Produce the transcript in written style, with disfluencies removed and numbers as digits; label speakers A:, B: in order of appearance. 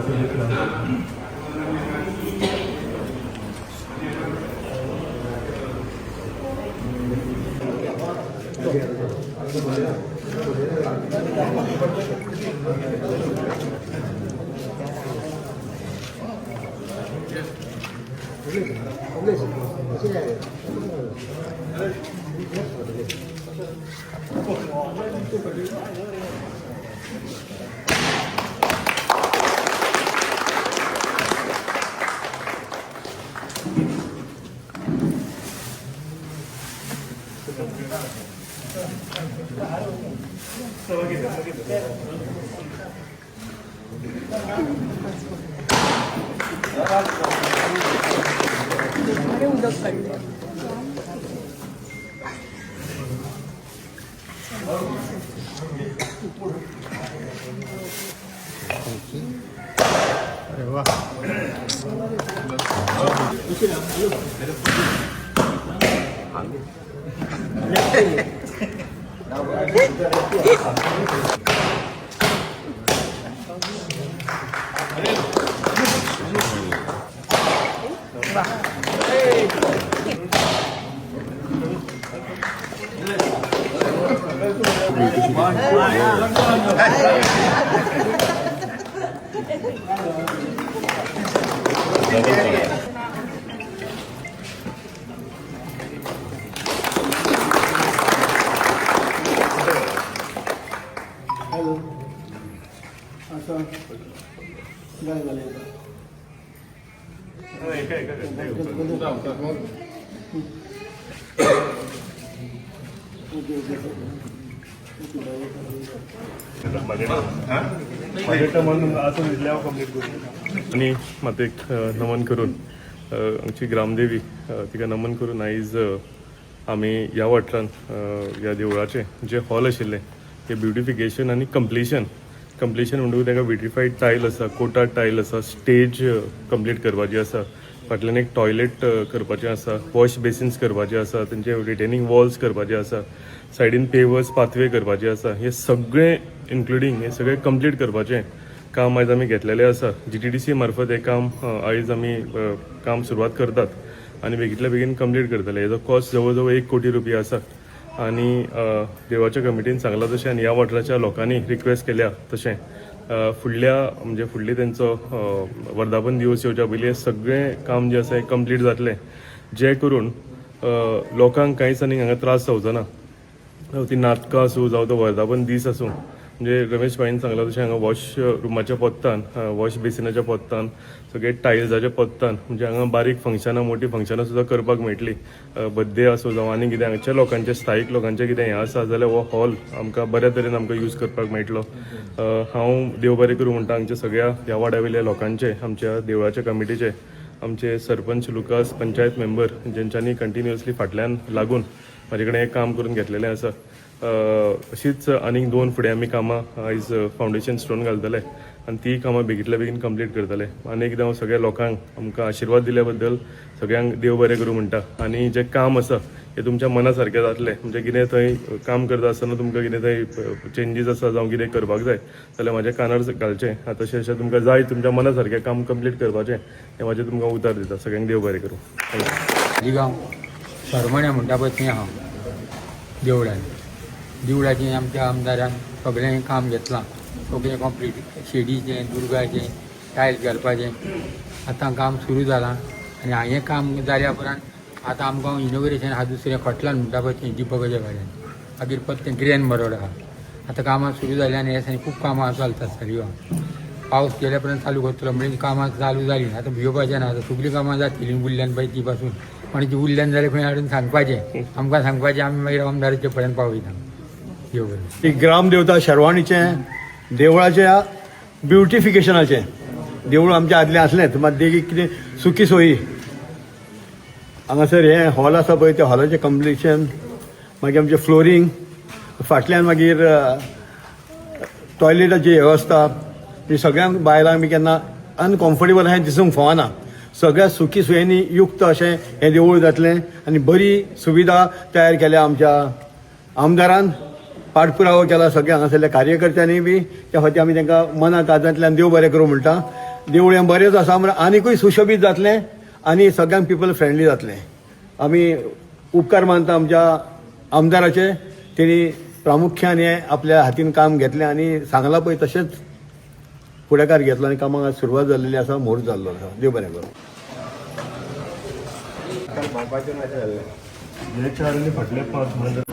A: अरे वाह आणि मात एक नमन करून आमची ग्रामदेवी तिका नमन करून आयज आमी ह्या वाठारान ह्या देवळाचे जे हॉल आशिल्ले ते ब्युटिफिकेशन आनी कंप्लिशन म्हणटकूच ताका विट्रिफाईड टायल आसा, कोटा टायल आसा, स्टेज कंप्लीट करपाची आसा, फाटल्यान एक टॉयलेट करपाचें आसा, वॉश बेसिन्स करपाचे आसा, तेंचे रिटेनिंग वॉल्स करपाचे आसा, सायडीन पेवर्स पाथवे करपाचे आसा, हे सगळे इन्क्लुडींग हे सगळे कंप्लीट करपाचें काम आयज आमी घेतलेलें आसा. GTDC मार्फत हे काम आयज आमी काम सुरवात करतात आनी बेगींतल्या बेगीन कंप्लीट करतले. हेजो कॉस्ट जवळ जवळ 1 कोटी रुपया आसा आनी देवाच्या कमिटीन सांगलां तशें आनी ह्या वाठाराच्या लोकांनी रिक्वेस्ट केल्या तशें फुडली तेंचो वर्धापन दिवस येवच्या पयलीं सगळें काम जें आसा हें कंप्लीट जातलें, जे करून लोकांक कांयच आनी हांगा त्रास जावचो ना. ती नाटकां आसूं जावं तो वर्धापन दीस आसूं, म्हणजे रमेश भाईन सांगलां तशें हांगा वॉश रुमाच्या पोत्तान, वॉश बेसिनाच्या पोत्तान, सगळे टायल्साच्या पोत्तान, म्हणजे हांगा बारीक फंक्शनां मोठी फंक्शनां सुद्दां करपाक मेळटली. बर्थडे आसूं जावं आनी कितें हांगच्या लोकांचें स्थायीक लोकांचें कितें हें आसा जाल्यार हो हॉल आमकां बऱ्या तरेन आमकां यूज करपाक मेळटलो. हांव देव बरें करूं म्हणटा हांगच्या सगळ्या ह्या वाड्यावयल्या लोकांचे, आमच्या देवळाच्या कमिटीचे, आमचे सरपंच लुकास, पंचायत मेंबर जेंच्यांनी कंटिन्युअसली फाटल्यान लागून म्हाजे कडेन हें काम करून घेतलेलें आसा. अशीच आनीक 2 फुडें आमी कामां आयज फावंडेशन स्टोन घालतले आनी ती कामां बेगींतल्या बेगीन कंप्लीट करतले. आनी एकदां हांव सगळ्या लोकांक आमकां आशिर्वाद दिल्या बद्दल सगळ्यांक देव बरें करूं म्हणटा. आनी जें काम आसा हें तुमच्या मना सारकें जातलें, म्हणजे कितें थंय काम करता आसतना तुमकां कितें थंय चेंजीस आसा जावं कितें करपाक जाय जाल्यार म्हाज्या कानार घालचें. तशें अशें तुमकां जाय तुमच्या मना सारकें काम कंप्लीट करपाचें हें म्हाजें तुमकां उतर दिता. सगळ्यांक देव बरें करूं.
B: लिगांव सरमण्या म्हणटा पळय थंय हांव देवळाचें आमच्या आमदारान सगळें काम घेतलां, सगळें कंप्लीट. शेडीचें, दुर्गाचें, टायल्स घालपाचें आतां काम सुरू जालां आनी हांवें काम जाल्या उपरांत आतां आमकां इनॉग्रेशन हा दुसरें खटलान म्हणटा पळय तें दिपकाच्या कडेन मागीर परत तें ग्रँड बरोड आहा. आतां कामां सुरू जालीं आनी हे दिसांनी खूब कामां चलतात. सगळीं पावस गेल्या पर्यंत चालू करतलो म्हणजे कामां चालू जालीं. आतां भिवपाचें ना, आतां सगळीं कामां जातलीं उरल्यान पळय ती पासून. पण ती उरल्यान जाल्यार खंय हाडून सांगपाचें, आमकां सांगपाचें, आमी मागीर आमदाराचे पर्यंत पावयता.
C: ती ग्रामदेवता शर्वाणीचें देवळाच्या ब्युटिफिकेशनाचें देवूळ आमच्या आदलें आसलेंच, मात देखीक कितें सुखी सोयी हांगासर हें हॉल आसा पळय त्या हॉलाचें कंप्लिशन, मागीर आमचें फ्लोरींग, फाटल्यान मागीर टॉयलेटाची वेवस्था, ही सगळ्यांक बायलांक बी केन्ना अनकम्फर्टेबल अशें दिसूंक फावना. सगळ्या सुखी सोयींनी युक्त अशें हें देवूळ जातलें आनी बरी सुविधा तयार केल्या आमच्या आमदारान. पाठपुरावो केला सगळ्या हांगासरल्या कार्यकर्त्यांनी बी, त्या खातीर आमी तांकां मना काळजांतल्यान देव बरें करूं म्हणटा. देवूळ हें बरेंच आसा म्हळ्यार आनीकूय सुशोभीत जातलें आनी सगळ्यांक पीपल फ्रेंडली जातलें. आमी उपकार मानता आमच्या आमदाराचे. तेणी प्रामुख्यान हें आपल्या हातीन काम घेतलें आनी सांगलां पळय तशेंच फुडाकार घेतलो आनी कामाक सुरवात जाल्लेली आसा, म्हूर्त जाल्लो आसा. देव बरें करूं.
A: हे चार आनी फाटले 5 म्हणजे